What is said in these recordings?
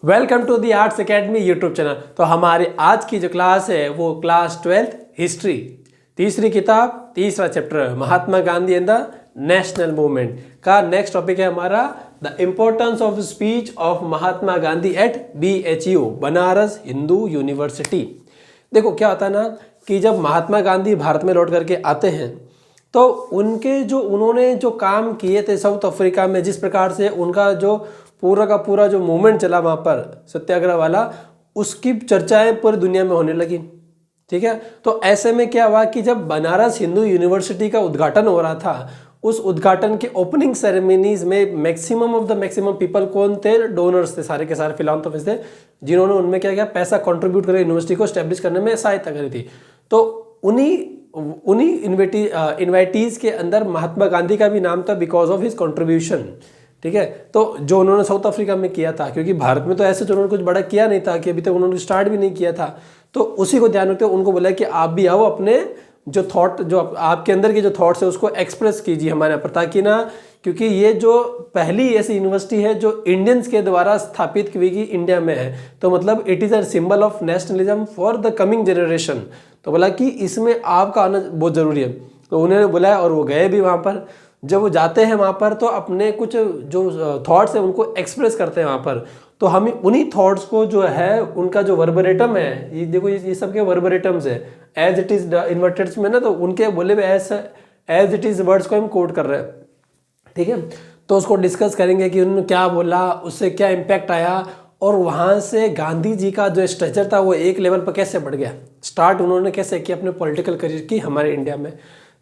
Welcome to the arts academy YouTube channel. तो हमारी आज की जो क्लास है वो क्लास 12th हिस्ट्री, तीसरी किताब, तीसरा chapter Mahatma Gandhi and the national movement का नेक्स्ट टॉपिक है हमारा the importance of speech of Mahatma Gandhi at BHU Banaras Hindu university. देखो क्या होता है ना कि जब महात्मा गांधी भारत में लौट करके आते हैं तो उन्होंने जो काम किए थे साउथ अफ्रीका में, जिस प्रकार से उनका जो पूरा का पूरा जो मूवमेंट चला वहाँ पर सत्याग्रह वाला, उसकी चर्चाएं पूरी दुनिया में होने लगी। ठीक है, तो ऐसे में क्या हुआ कि जब बनारस हिंदू यूनिवर्सिटी का उद्घाटन हो रहा था, उस उद्घाटन के ओपनिंग सेरेमनीज में maximum of the maximum people कौन थे? डोनर्स थे, सारे के सारे फिलांथ्रोपिस्ट थे, जिन्होंने उनमें क्या किया, पैसा कंट्रीब्यूट करके यूनिवर्सिटी को स्टैब्लिश करने में सहायता करी थी। तो उन्हीं इन्वाइटीज के अंदर महात्मा गांधी का भी नाम था बिकॉज ऑफ हिज कंट्रीब्यूशन। ठीक है, तो जो उन्होंने साउथ अफ्रीका में किया था, क्योंकि भारत में तो ऐसे जो उन्होंने कुछ बड़ा किया नहीं था, कि अभी तक उन्होंने स्टार्ट भी नहीं किया था, तो उसी को ध्यान रखते हुए उनको बोला कि आप भी आओ, अपने जो थॉट, जो आपके अंदर के जो थॉट्स है उसको एक्सप्रेस कीजिए हमारे यहाँ पर, ताकि ना, क्योंकि ये जो पहली ऐसी यूनिवर्सिटी है जो इंडियंस के द्वारा स्थापित की गई इंडिया में है, तो मतलब it is a symbol of nationalism for the coming generation. तो बोला कि इसमें आपका आना बहुत ज़रूरी है। तो उन्होंने बुलाया और वो गए भी वहाँ पर। जब वो जाते हैं वहाँ पर तो अपने कुछ जो थॉट्स हैं उनको एक्सप्रेस करते हैं वहाँ पर। तो हम उन्हीं थॉट्स को जो है, उनका जो वर्बरेटम है, ये देखो ये सब के वर्बरेटम्स है, एज इट इज इन्वर्टेड्स में ना, तो उनके बोले हुए एज इट इज वर्ड्स को हम कोट कर रहे हैं। ठीक है, तो उसको डिस्कस करेंगे कि उन्होंने क्या बोला, उससे क्या इम्पैक्ट आया, और वहाँ से गांधी जी का जो स्ट्रक्चर था वो एक लेवल पर कैसे बढ़ गया, स्टार्ट उन्होंने कैसे किया अपने पॉलिटिकल करियर की हमारे इंडिया में।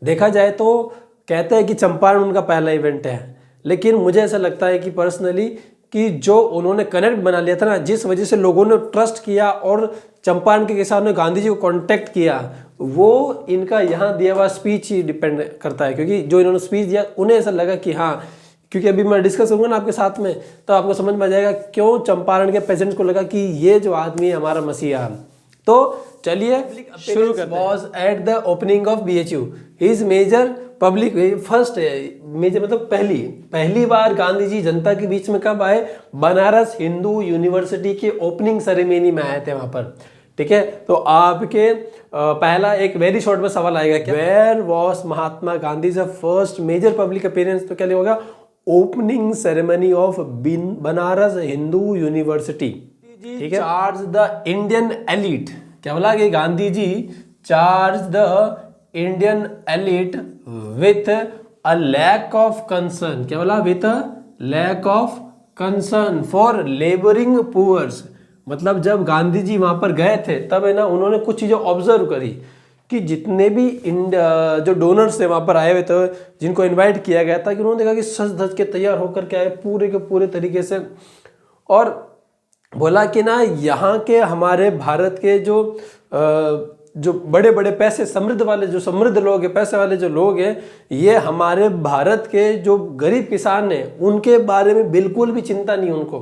देखा जाए तो कहते हैं कि चंपारण उनका पहला इवेंट है, लेकिन मुझे ऐसा लगता है कि पर्सनली कि जो उन्होंने कनेक्ट बना लिया था ना, जिस वजह से लोगों ने ट्रस्ट किया और चंपारण के किसानों ने गांधी जी को कांटेक्ट किया, वो इनका यहाँ दिया हुआ स्पीच ही डिपेंड करता है। क्योंकि जो इन्होंने स्पीच दिया उन्हें ऐसा लगा कि हाँ, क्योंकि अभी मैं डिस्कस करूँगा ना आपके साथ में, तो आपको समझ में आ जाएगा क्यों चंपारण के पेजेंट्स को लगा कि ये जो आदमी है हमारा मसीहा। तो चलिए शुरू करते हैं। Was at the opening of BHU his major public first major, मतलब पहली बार गांधी जी जनता के बीच में कब आए? बनारस हिंदू यूनिवर्सिटी के ओपनिंग सेरेमनी में आए थे वहां पर। ठीक है, तो आपके पहला एक वेरी शॉर्ट में सवाल आएगा, क्या where was Mahatma Gandhi first major public appearance? तो क्या होगा? Opening ceremony of Banaras Hindu university. ठीक है, चार्ज द इंडियन एलिट, क्या बोला कि Gandhi ji charge the Indian elite with a lack of concern, क्या बोला? With a lack of concern for labouring poors. मतलब जब गांधी जी वहां पर गए थे तब है ना, उन्होंने कुछ चीजें ऑब्जर्व करी कि जितने भी जो डोनर्स थे वहां पर आए हुए थे, जिनको इनवाइट किया गया था, कि उन्होंने देखा कि सज धज के तैयार होकर के आए पूरे के पूरे तरीके से, और बोला कि ना यहाँ के हमारे भारत के जो बड़े बड़े पैसे समृद्ध वाले, जो समृद्ध लोग हैं, पैसे वाले जो लोग हैं, ये हमारे भारत के जो गरीब किसान हैं उनके बारे में बिल्कुल भी चिंता नहीं उनको।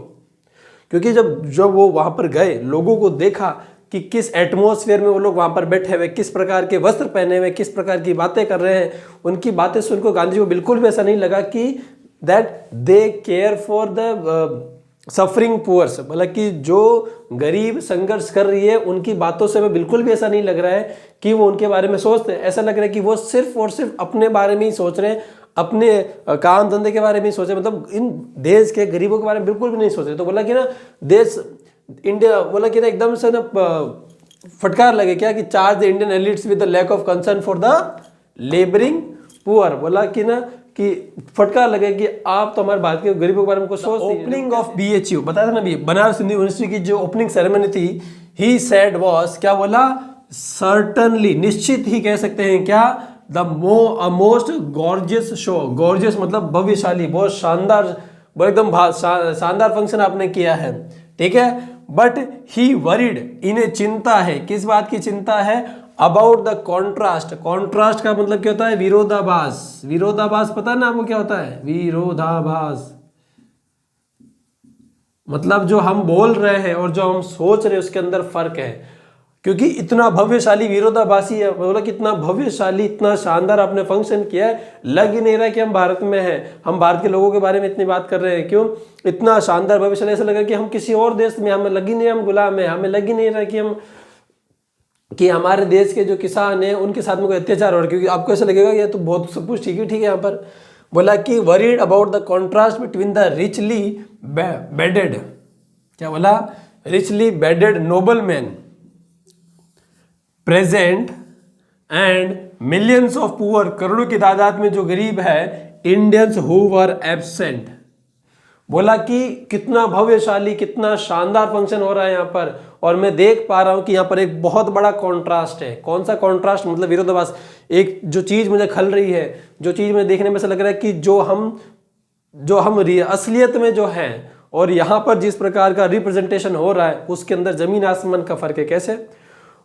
क्योंकि जब वो वहाँ पर गए, लोगों को देखा कि किस एटमॉस्फेयर में वो लोग वहाँ पर बैठे हुए, किस प्रकार के वस्त्र पहने हुए, किस प्रकार की बातें कर रहे हैं, उनकी बातें सुनकर गांधी जी को बिल्कुल भी ऐसा नहीं लगा कि that they care for the suffering poors, मतलब कि जो गरीब संघर्ष कर रही है उनकी बातों से हमें बिल्कुल भी ऐसा नहीं लग रहा है कि वो उनके बारे में सोचते हैं। ऐसा लग रहा है कि वो सिर्फ और सिर्फ अपने बारे में ही सोच रहे हैं, अपने काम धंधे के बारे में ही सोच रहे हैं, मतलब इन देश के गरीबों के बारे में बिल्कुल भी नहीं सोच रहे। तो बोला कि ना देश इंडिया, बोला कि ना एकदम से ना फटकार लगे क्या, कि charge the Indian elites with the lack of concern for the labouring poor. बोला कि ना कि फटकार लगे कि आप तो हमारे भारत के गरीबों के बारे में कुछ सोचते हैं। ओपनिंग ऑफ BHU बताया था ना अभी, बनारस हिंदू यूनिवर्सिटी की जो ओपनिंग सेरेमनी थी, ही सेड वाज, क्या बोला? सर्टनली, निश्चित ही कह सकते हैं, क्या? The most gorgeous show, gorgeous मतलब भव्यशाली, बहुत शानदार, एकदम शानदार फंक्शन आपने किया है। ठीक है, बट ही वरीड, इन्हें चिंता है, किस बात की चिंता है? About the contrast. कॉन्ट्रास्ट का मतलब क्या होता है? विरोधाभास। विरोधाभास पता है ना आपको क्या होता है? विरोधाभास मतलब जो हम बोल रहे हैं और जो हम सोच रहे हैं उसके अंदर फर्क है। क्योंकि इतना भव्यशाली विरोधाभासी है, बोला कि इतना भव्यशाली इतना शानदार आपने फंक्शन किया है, लग ही नहीं रहा कि हम भारत में हैं, हम भारत के लोगों के बारे में इतनी बात कर रहे हैं। क्यों इतना शानदार भव्यशाली, ऐसा लग रहा है कि हम किसी और देश में, हमें लग ही नहीं, हम गुलाम है, हमें लग ही नहीं रहा कि हमारे देश के जो किसान हैं उनके साथ में कोई अत्याचार हो रहा है। क्योंकि आपको ऐसा लगेगा कि तो बहुत सब कुछ ठीक है यहाँ पर। बोला कि worried about the contrast between the richly bedded, क्या बोला, richly bedded noble man present and millions of poor, करोड़ों की तादाद में जो गरीब है, इंडियंस हु वर एब्सेंट। बोला कि कितना भव्यशाली कितना शानदार फंक्शन हो रहा है यहाँ पर, और मैं देख पा रहा हूँ कि यहाँ पर एक बहुत बड़ा कॉन्ट्रास्ट है। कौन सा कॉन्ट्रास्ट, मतलब विरोधाभास। एक जो चीज़ मुझे खल रही है, जो चीज़ मुझे देखने में ऐसा लग रहा है कि जो हम असलियत में जो है और यहाँ पर जिस प्रकार का रिप्रेजेंटेशन हो रहा है, उसके अंदर जमीन आसमान का फर्क है। कैसे?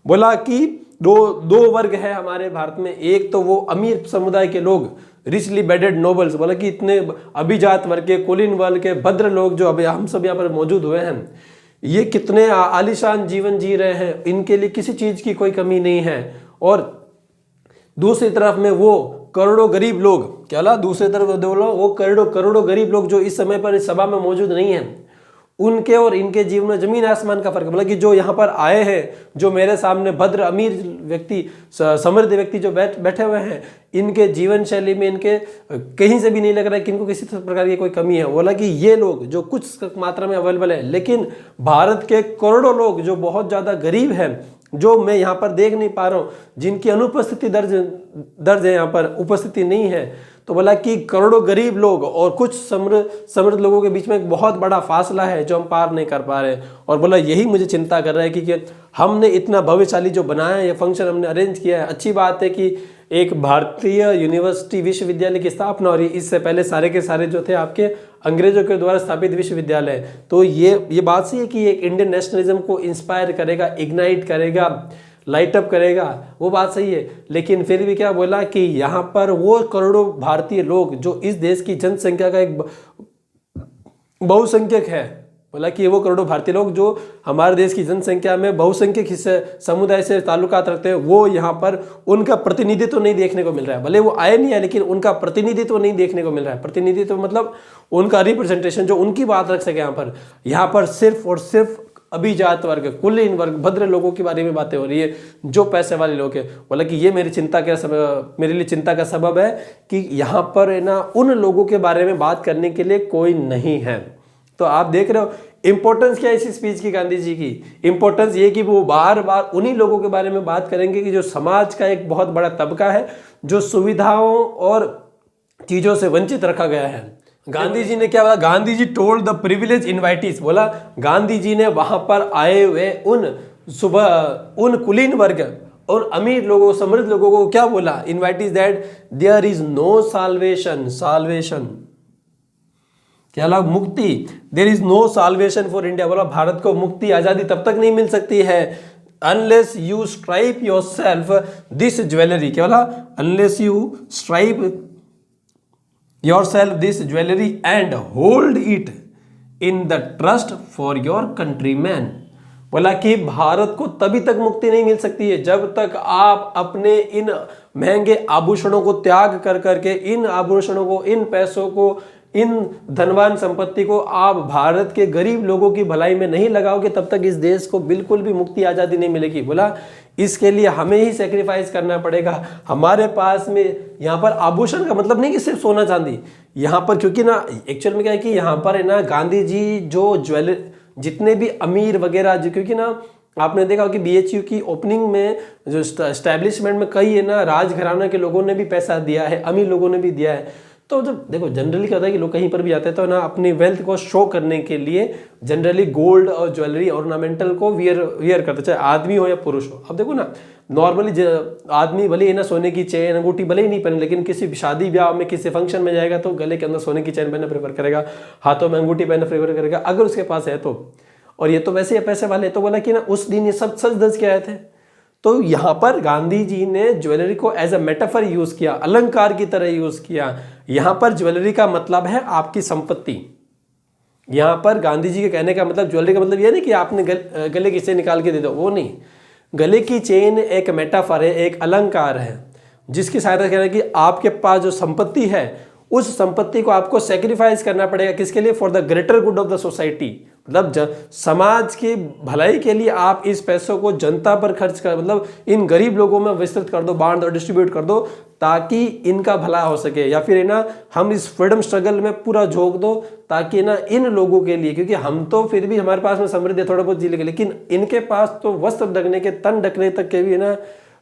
बोला कि दो वर्ग है हमारे भारत में। एक तो वो अमीर समुदाय के लोग, रिचली बेडेड नोबल्स, बोला कि इतने अभिजात वर्ग के, कुलीन वर्ग के, भद्र लोग जो अभी हम सब यहाँ पर मौजूद हुए हैं, ये कितने आलीशान जीवन जी रहे हैं, इनके लिए किसी चीज की कोई कमी नहीं है। और दूसरी तरफ में वो करोड़ों गरीब लोग, क्या बोला, दूसरी तरफ वो करोड़ों गरीब लोग जो इस समय पर इस सभा में मौजूद नहीं है, उनके और इनके जीवन में जमीन आसमान का फर्क। मतलब कि जो यहाँ पर आए हैं, जो मेरे सामने भद्र अमीर व्यक्ति, समृद्ध व्यक्ति जो बैठे हुए हैं, इनके जीवन शैली में इनके कहीं से भी नहीं लग रहा है कि इनको किसी प्रकार की कोई कमी है। बोला कि ये लोग जो कुछ मात्रा में अवेलेबल है, लेकिन भारत के करोड़ों लोग जो बहुत ज़्यादा गरीब हैं, जो मैं यहाँ पर देख नहीं पा रहा हूँ, जिनकी अनुपस्थिति दर्ज है, यहाँ पर उपस्थिति नहीं है। तो बोला कि करोड़ों गरीब लोग और कुछ समृद्ध लोगों के बीच में एक बहुत बड़ा फासला है जो हम पार नहीं कर पा रहे। और बोला यही मुझे चिंता कर रहा है कि हमने इतना भव्यशाली जो बनाया है, ये फंक्शन हमने अरेंज किया है। अच्छी बात है कि एक भारतीय यूनिवर्सिटी विश्वविद्यालय की स्थापना हो रही है। इससे पहले सारे के सारे जो थे आपके अंग्रेजों के द्वारा स्थापित विश्वविद्यालय। तो ये बात सही है कि एक इंडियन नेशनलिज्म को इंस्पायर करेगा, इग्नाइट करेगा, लाइट अप करेगा, वो बात सही है। लेकिन फिर भी क्या बोला कि यहाँ पर वो करोड़ों भारतीय लोग जो इस देश की जनसंख्या का एक बहुसंख्यक है, बोला कि वो करोड़ों भारतीय लोग जो हमारे देश की जनसंख्या में बहुसंख्यक हिस्से समुदाय से ताल्लुकात रखते हैं, वो यहाँ पर उनका प्रतिनिधित्व नहीं देखने को मिल रहा है। भले वो आए नहीं है, लेकिन उनका प्रतिनिधित्व नहीं देखने को मिल रहा है। प्रतिनिधित्व मतलब उनका रिप्रेजेंटेशन, जो उनकी बात रख सके। यहाँ पर सिर्फ और सिर्फ अभिजात वर्ग, कुलीन वर्ग, भद्र लोगों के बारे में बातें हो रही है, जो पैसे वाले लोग हैं। बोला कि ये मेरे लिए चिंता का सबब है कि यहाँ पर है ना, उन लोगों के बारे में बात करने के लिए कोई नहीं है। तो आप देख रहे हो इंपॉर्टेंस क्या है इस स्पीच की, गांधी जी की इंपॉर्टेंस ये कि वो बार बार उन्हीं लोगों के बारे में बात करेंगे कि जो समाज का एक बहुत बड़ा तबका है, जो सुविधाओं और चीजों से वंचित रखा गया है। गांधी जी ने क्या बोला? Gandhi ji told the privilege invitees, बोला गांधी जी ने वहां पर आए हुए उन कुलीन वर्ग और अमीर लोगों, समृद्ध लोगों को क्या बोला? Invitees that there is no salvation क्या लगा? मुक्ति, there is no salvation for India. बोला भारत को मुक्ति, आजादी तब तक नहीं मिल सकती है unless you stripe your self this jewellery. क्या बोला? Unless you stripe yourself this jewelry and hold it in the trust for your countrymen। बोला कि भारत को तभी तक मुक्ति नहीं मिल सकती है जब तक आप अपने इन महंगे आभूषणों को त्याग कर करके, इन आभूषणों को, इन पैसों को, इन धनवान संपत्ति को आप भारत के गरीब लोगों की भलाई में नहीं लगाओगे, तब तक इस देश को बिल्कुल भी मुक्ति आज़ादी नहीं मिलेगी। बोला इसके लिए हमें ही सेक्रीफाइस करना पड़ेगा। हमारे पास में यहाँ पर आभूषण का मतलब नहीं कि सिर्फ सोना चांदी, यहाँ पर क्योंकि ना एक्चुअल में क्या है कि यहाँ पर है ना, गांधी जी जो जितने भी अमीर वगैरह, क्योंकि ना आपने देखा कि BHU की ओपनिंग में जो एस्टैब्लिशमेंट में कई है ना राजघराना के लोगों ने भी पैसा दिया है, अमीर लोगों ने भी दिया है। तो जब देखो जनरली क्या होता है कि लोग कहीं पर भी जाते हैं तो ना अपनी वेल्थ को शो करने के लिए जनरली गोल्ड और ज्वेलरी ऑर्नामेंटल को वियर करते, चाहे आदमी हो या पुरुष हो। अब देखो ना नॉर्मली आदमी भले ही ना सोने की चेन अंगूठी भले ही नहीं पहने, लेकिन किसी शादी ब्याह में किसी फंक्शन में जाएगा तो गले के अंदर सोने की चेन पहनना प्रेफर करेगा, हाथों में अंगूठी पहनना प्रेफर करेगा अगर उसके पास है तो। और ये तो वैसे ही पैसे वाले। तो बोला कि ना उस दिन ये सब सच धज के आए थे। तो यहाँ पर गांधी जी ने ज्वेलरी को एज अ मेटाफर यूज किया, अलंकार की तरह यूज किया। यहाँ पर ज्वेलरी का मतलब है आपकी संपत्ति। यहाँ पर गांधी जी के कहने का मतलब ज्वेलरी का मतलब यह नहीं कि आपने गले की चेन निकाल के दे दो, वो नहीं। गले की चेन एक मेटाफर है, एक अलंकार है, जिसकी सहायता से कह रहा है कि आपके पास जो संपत्ति है उस संपत्ति को आपको सेक्रीफाइस करना पड़ेगा। किसके लिए? For the greater good of the society. मतलब समाज की भलाई के लिए आप इस पैसों को जनता पर खर्च कर, मतलब इन गरीब लोगों में विस्तृत कर दो, बांट दो, डिस्ट्रीब्यूट कर दो, ताकि इनका भला हो सके। या फिर है ना, हम इस फ्रीडम स्ट्रगल में पूरा झोंक दो, ताकि ना इन लोगों के लिए, क्योंकि हम तो फिर भी हमारे पास में समृद्धि है थोड़ा बहुत जीने के, लेकिन इनके पास तो वस्त्र ढकने के, तन ढकने तक के भी है ना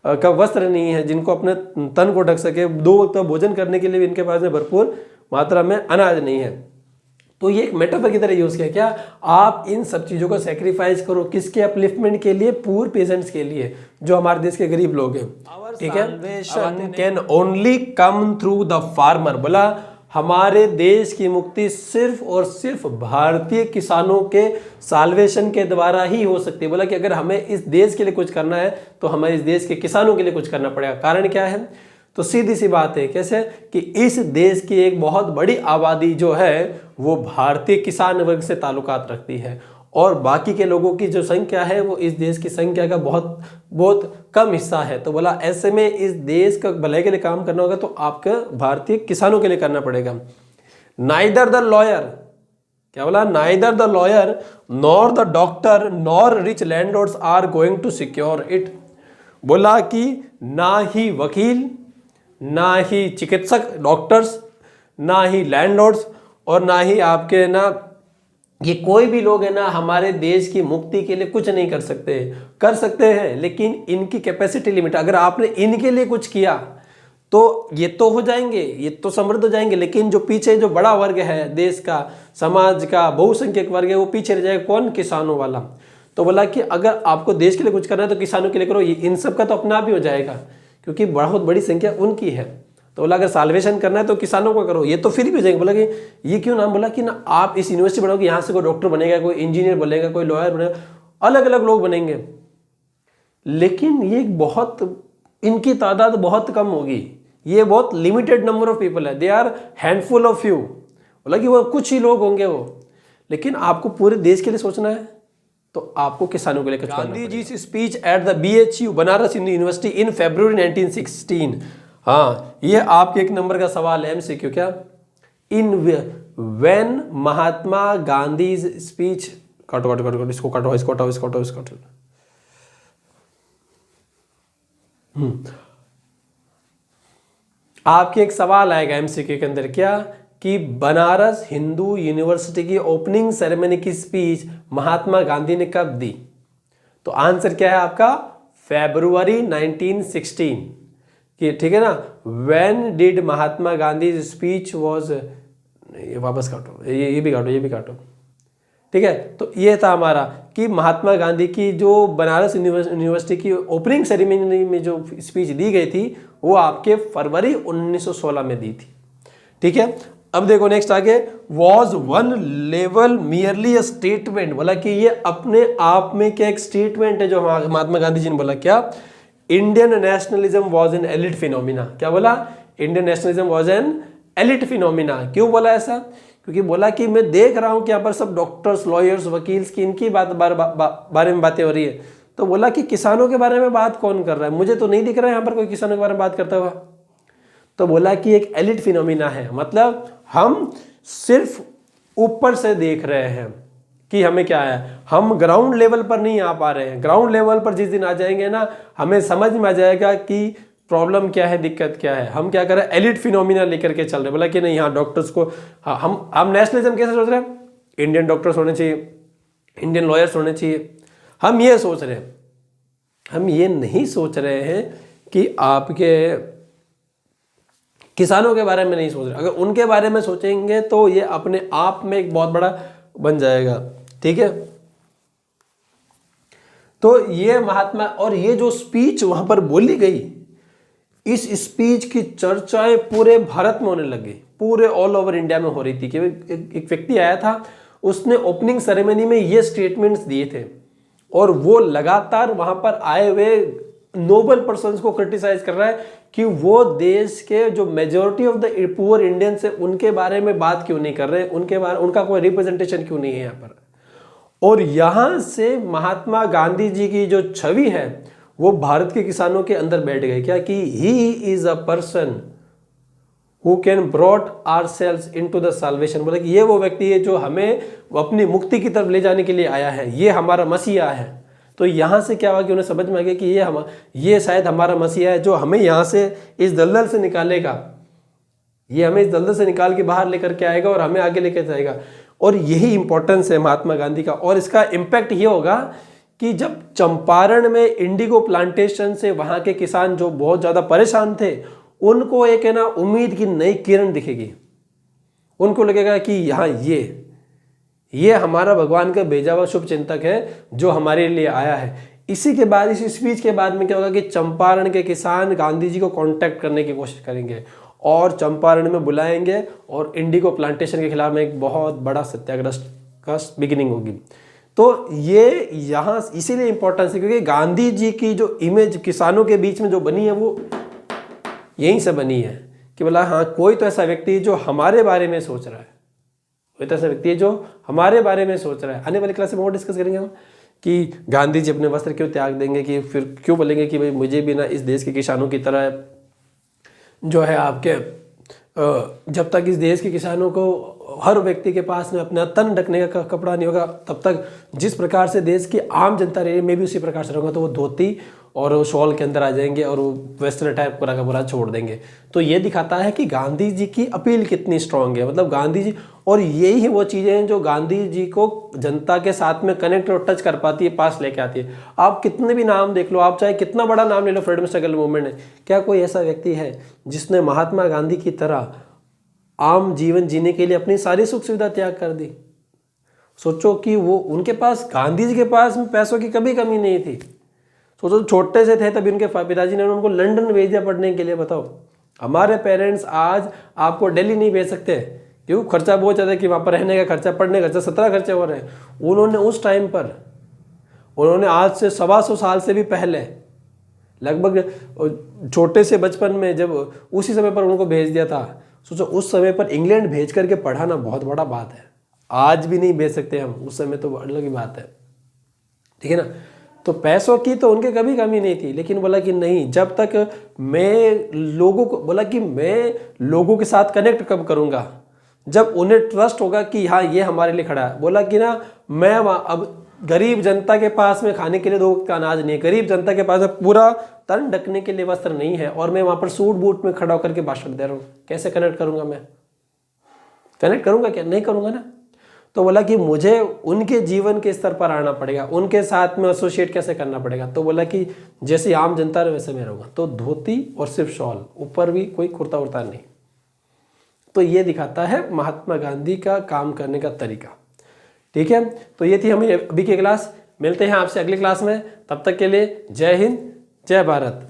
का वस्त्र नहीं है, जिनको अपने तन को ढक सके, 2 वक्त भोजन करने के लिए भी इनके पास में भरपूर मात्रा में अनाज नहीं है। तो ये एक मेटाफर की तरह यूज किया। क्या आप इन सब चीजों को सेक्रीफाइस करो, किसके अपलिफ्टमेंट के लिए? पुअर पेजेंट्स के लिए, जो हमारे देश के गरीब लोग हैं। ठीक है, salvation can only come through the farmer. बोला हमारे देश की मुक्ति सिर्फ और सिर्फ भारतीय किसानों के साल्वेशन के द्वारा ही हो सकती है। बोला कि अगर हमें इस देश के लिए कुछ करना है तो हमें इस देश के किसानों के लिए कुछ करना पड़ेगा। कारण क्या है? तो सीधी सी बात है, कैसे कि इस देश की एक बहुत बड़ी आबादी जो है वो भारतीय किसान वर्ग से ताल्लुकात रखती है, और बाकी के लोगों की जो संख्या है वो इस देश की संख्या का बहुत बहुत कम हिस्सा है। तो बोला ऐसे में इस देश का भलाई के लिए काम करना होगा तो आपके भारतीय किसानों के लिए करना पड़ेगा। नाइदर द लॉयर, क्या बोला? Neither the lawyer nor the doctor nor rich landlords are going to secure it. बोला कि ना ही वकील, ना ही चिकित्सक डॉक्टर्स, ना ही लैंडलॉर्ड्स, और ना ही आपके ना ये कोई भी लोग है ना हमारे देश की मुक्ति के लिए कुछ नहीं कर सकते। कर सकते हैं लेकिन इनकी कैपेसिटी लिमिट। अगर आपने इनके लिए कुछ किया तो ये तो हो जाएंगे, ये तो समृद्ध हो जाएंगे, लेकिन जो पीछे जो बड़ा वर्ग है देश का, समाज का बहुसंख्यक वर्ग है, वो पीछे रह जाएगा। कौन? किसानों वाला। तो बोला कि अगर आपको देश के लिए कुछ करना है तो किसानों के लिए करो। इन सब का तो अपना आप ही हो जाएगा, क्योंकि बहुत बड़ी संख्या उनकी है। तो बोला अगर साल्वेशन करना है तो किसानों को करो, ये तो फिर भी हो जाएगा। बोला कि ये क्यों नाम? बोला कि ना आप इस यूनिवर्सिटी बनाओगे, यहाँ से कोई डॉक्टर बनेगा, कोई इंजीनियर बनेगा, कोई लॉयर बनेगा, अलग अलग लोग बनेंगे, लेकिन ये बहुत, इनकी तादाद बहुत कम होगी। ये बहुत लिमिटेड नंबर ऑफ पीपल है, they are handful of few. बोला कि वो कुछ ही लोग होंगे वो, लेकिन आपको पूरे देश के लिए सोचना है तो आपको किसानों के लिए कुछ करना पड़ेगा। Gandhi ji speech at the BHU Banaras Hindu university in February 1916। हाँ, ये आपके 1 नंबर का सवाल है MCQ। क्या? In when Mahatma Gandhi speech, काटो काटो काटो, इसको काटो, इसको हटाओ, इसको हटाओ, इसको हटाओ। आपके एक सवाल आएगा MCQ के अंदर, क्या कि बनारस हिंदू यूनिवर्सिटी की ओपनिंग सेरेमनी की स्पीच महात्मा गांधी ने कब दी? तो आंसर क्या है आपका? February 1916 कि, ठीक है ना। When did Mahatma Gandhi speech was, ये वापस काटो, ये भी काटो, ये भी काटो। ठीक है, तो ये था हमारा कि महात्मा गांधी की जो बनारस यूनिवर्सिटी की ओपनिंग सेरेमनी में जो स्पीच दी गई थी वो आपके फरवरी 1916 में दी थी। ठीक है, अब देखो नेक्स्ट आगे, was one level merely a statement. बोला कि ये अपने आप में क्या एक स्टेटमेंट है जो महात्मा गांधी जी ने बोला। क्या? Indian nationalism was an elite phenomena. क्या बोला? Indian nationalism was an elite phenomena. क्यों बोला ऐसा? क्योंकि बोला कि मैं देख रहा हूं कि यहाँ पर सब डॉक्टर्स, लॉयर्स, वकील्स की इनकी बारे में बातें हो रही है, तो बोला कि किसानों के बारे में बात कौन कर रहा है? मुझे तो नहीं दिख रहा है यहाँ पर कोई किसानों के बारे में बात करता हुआ। तो बोला कि एक एलिट फिनोमिना है, मतलब हम सिर्फ ऊपर से देख रहे हैं कि हमें क्या है, हम ग्राउंड लेवल पर नहीं आ पा रहे हैं। ग्राउंड लेवल पर जिस दिन आ जाएंगे ना, हमें समझ में आ जाएगा कि प्रॉब्लम क्या है, दिक्कत क्या है। हम क्या कर रहे हैं? एलिट फिनोमिना लेकर के चल रहे हैं। बोला कि नहीं, हाँ डॉक्टर्स को, हम नेशनलिज्म कैसे सोच रहे हैं? इंडियन डॉक्टर्स होने चाहिए, इंडियन लॉयर्स होने चाहिए, हम ये सोच रहे हैं। हम ये नहीं सोच रहे हैं कि आपके किसानों के बारे में नहीं सोच रहे। अगर उनके बारे में सोचेंगे तो ये अपने आप में एक बहुत बड़ा बन जाएगा। ठीक है, तो ये महात्मा, और ये जो स्पीच वहां पर बोली गई, इस स्पीच की चर्चाएं पूरे भारत में होने लगी, पूरे ऑल ओवर इंडिया में हो रही थी। कि एक व्यक्ति आया था, उसने ओपनिंग सेरेमनी में ये स्टेटमेंट्स दिए थे, और वो लगातार वहां पर आए हुए नोबल पर्सन्स को क्रिटिसाइज कर रहा है कि वो देश के जो majority of the poor Indians है उनके बारे में बात क्यों नहीं कर रहे, उनका कोई रिप्रेजेंटेशन क्यों नहीं है यहाँ पर। और यहाँ से महात्मा गांधी जी की जो छवि है वो भारत के किसानों के अंदर बैठ गए क्या कि he is a person who can brought ourselves into the salvation. बोला कि ये वो व्यक्ति है जो हमें अपनी मुक्ति की तरफ ले जाने के लिए आया है, ये हमारा मसीहा है। तो यहाँ से क्या हुआ कि उन्हें समझ में आ गया कि ये शायद हमारा मसीहा है जो हमें यहाँ से इस दलदल से निकालेगा, ये हमें इस दलदल से निकाल के बाहर लेकर के आएगा और हमें आगे लेकर जाएगा। और यही इंपॉर्टेंस है महात्मा गांधी का। और इसका इम्पैक्ट ये होगा कि जब चंपारण में इंडिगो प्लांटेशन से वहाँ के किसान जो बहुत ज़्यादा परेशान थे, उनको एक है ना उम्मीद की नई किरण दिखेगी। उनको लगेगा कि यहाँ ये हमारा भगवान का भेजा हुआ शुभ चिंतक है जो हमारे लिए आया है। इसी के बाद, इस स्पीच के बाद में क्या होगा कि चंपारण के किसान गांधी जी को कांटेक्ट करने की कोशिश करेंगे और चंपारण में बुलाएंगे और इंडिगो प्लांटेशन के खिलाफ में एक बहुत बड़ा सत्याग्रह का बिगिनिंग होगी। तो ये यहाँ इसीलिए इंपॉर्टेंस है क्योंकि गांधी जी की जो इमेज किसानों के बीच में जो बनी है वो यहीं से बनी है कि बोला हाँ कोई तो ऐसा व्यक्ति है जो हमारे बारे में सोच रहा है, कोई तो ऐसा व्यक्ति है जो हमारे बारे में सोच रहा है। आने वाली क्लास में और डिस्कस करेंगे हम कि गांधी जी अपने वस्त्र क्यों त्याग देंगे, कि फिर क्यों बोलेंगे कि भाई मुझे भी ना इस देश के किसानों की तरह जो है आपके जब तक इस देश के किसानों को हर व्यक्ति के पास में अपना तन ढकने का कपड़ा नहीं होगा तब तक जिस प्रकार से देश की आम जनता रही मैं भी उसी प्रकार से रहूँगा। तो वो धोती और वो शॉल के अंदर आ जाएंगे और वो वेस्टर्न टाइप पूरा का पूरा छोड़ देंगे। तो ये दिखाता है कि गांधी जी की अपील कितनी स्ट्रांग है। मतलब गांधी जी, और यही वो चीज़ें हैं जो गांधी जी को जनता के साथ में कनेक्ट और टच कर पाती है, पास लेके आती है। आप कितने भी नाम देख लो, आप चाहे कितना बड़ा नाम ले लो फ्रीडम स्ट्रगल मूवमेंट है, क्या कोई ऐसा व्यक्ति है जिसने महात्मा गांधी की तरह आम जीवन जीने के लिए अपनी सारी सुख सुविधा त्याग कर दी? सोचो कि वो उनके पास, गांधी जी के पास पैसों की कभी कमी नहीं थी। सोचो छोटे से थे तभी उनके पिताजी ने उनको लंदन भेज दिया पढ़ने के लिए। बताओ हमारे पेरेंट्स आज आपको दिल्ली नहीं भेज सकते, क्यों? खर्चा बहुत ज़्यादा कि वहाँ पर रहने का खर्चा, पढ़ने का खर्चा, 17 खर्चे हो रहे हैं। उन्होंने उस टाइम पर, उन्होंने आज से 125 साल से भी पहले लगभग छोटे से बचपन में जब उसी समय पर उनको भेज दिया था। सोचो उस समय पर इंग्लैंड भेज करके पढ़ाना बहुत बड़ा बात है। आज भी नहीं भेज सकते हम, उस समय तो अलग ही बात है, ठीक है ना। तो पैसों की तो उनके कभी कमी नहीं थी, लेकिन बोला कि नहीं, जब तक मैं लोगों को, बोला कि मैं लोगों के साथ कनेक्ट कब करूँगा जब उन्हें ट्रस्ट होगा कि हाँ ये हमारे लिए खड़ा है। बोला कि ना मैं अब गरीब जनता के पास में खाने के लिए 2 वक्त का अनाज नहीं है, गरीब जनता के पास पूरा तन ढकने के लिए वस्त्र नहीं है, और मैं वहाँ पर सूट बूट में खड़ा होकर के भाषण दे रहा हूँ, कैसे कनेक्ट करूँगा? मैं कनेक्ट करूँगा क्या? नहीं करूँगा ना। तो बोला कि मुझे उनके जीवन के स्तर पर आना पड़ेगा, उनके साथ में एसोसिएट कैसे करना पड़ेगा। तो बोला कि जैसे आम जनता है वैसे मैं रहूँगा, तो धोती और सिर्फ शॉल, ऊपर भी कोई कुर्ता उर्ता नहीं। तो ये दिखाता है महात्मा गांधी का काम करने का तरीका, ठीक है। तो ये थी हमें अभी की क्लास। मिलते हैं आपसे अगली क्लास में, तब तक के लिए जय हिंद, जय भारत।